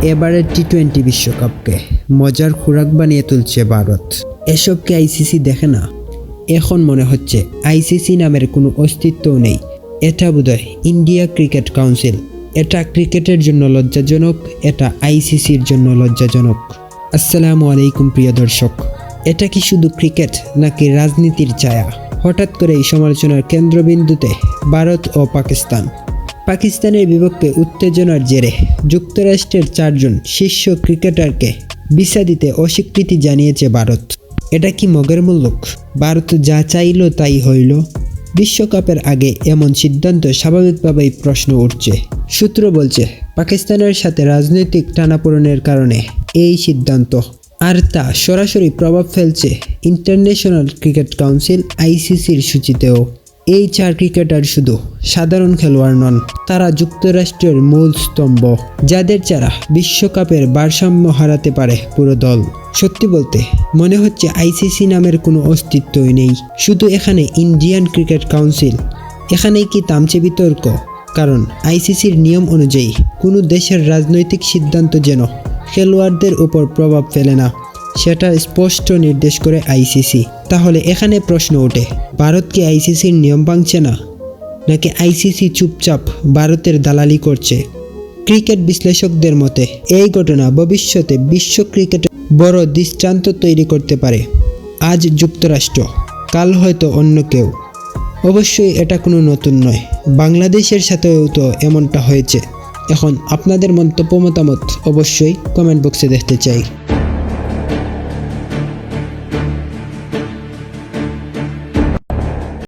এবারের টি-20 বিশ্বকাপকে মজার খোরাক বানিয়ে তুলছে ভারত। এসবকে আইসিসি দেখে না? এখন মনে হচ্ছে আইসিসি নামের কোনো অস্তিত্বও নেই। এটা বোধহয় ইন্ডিয়া ক্রিকেট কাউন্সিল। এটা ক্রিকেটের জন্য লজ্জাজনক, এটা আইসিসির জন্য লজ্জাজনক। আসসালামু আলাইকুম প্রিয় দর্শক। এটা কি শুধু ক্রিকেট নাকি রাজনীতির ছায়া? হঠাৎ করে এই সমালোচনার কেন্দ্রবিন্দুতে ভারত ও পাকিস্তান। পাকিস্তানের বিপক্ষে উত্তেজনার জেরে যুক্তরাষ্ট্রের 4 জন শীর্ষ ক্রিকেটারকে ভিসা দিতে অস্বীকৃতি জানিয়েছে ভারত। এটা কি মগের মুল্লুক? ভারত যা চাইল তাই হইল। বিশ্বকাপের আগে এমন সিদ্ধান্ত স্বাভাবিকভাবেই প্রশ্ন উঠছে। সূত্র বলছে পাকিস্তানের সাথে রাজনৈতিক টানাপোড়েনের কারণে এই সিদ্ধান্ত, আর তা সরাসরি প্রভাব ফেলছে ইন্টারন্যাশনাল ক্রিকেট কাউন্সিল আইসিসির সূচিতেও। এই 4 ক্রিকেটার শুধু সাধারণ খেলোয়াড় নন, তারা যুক্তরাষ্ট্রের মূল স্তম্ভ, যাদের ছাড়া বিশ্বকাপের ভারসাম্য হারাতে পারে পুরো দল। সত্যি বলতে মনে হচ্ছে আইসিসি নামের কোনো অস্তিত্বই নেই, শুধু এখানে ইন্ডিয়ান ক্রিকেট কাউন্সিল। এখানেই কি থামছে বিতর্ক? কারণ আইসিসির নিয়ম অনুযায়ী কোনো দেশের রাজনৈতিক সিদ্ধান্ত যেন খেলোয়াড়দের উপর প্রভাব ফেলে না, সেটা স্পষ্ট নির্দেশ করে আইসিসি। তাহলে এখানে প্রশ্ন ওঠে, ভারত কি আইসিসির নিয়ম ভাঙছে না, নাকি আইসিসি চুপচাপ ভারতের দালালি করছে? ক্রিকেট বিশ্লেষকদের মতে এই ঘটনা ভবিষ্যতে বিশ্ব ক্রিকেটে বড় দৃষ্টান্ত তৈরি করতে পারে। আজ যুক্তরাষ্ট্র, কাল হয়তো অন্য কেউ। অবশ্যই এটা কোনো নতুন নয়, বাংলাদেশের সাথেও তো এমনটা হয়েছে। এখন আপনাদের মন্তব্য মতামত অবশ্যই কমেন্ট বক্সে দেখতে চাই।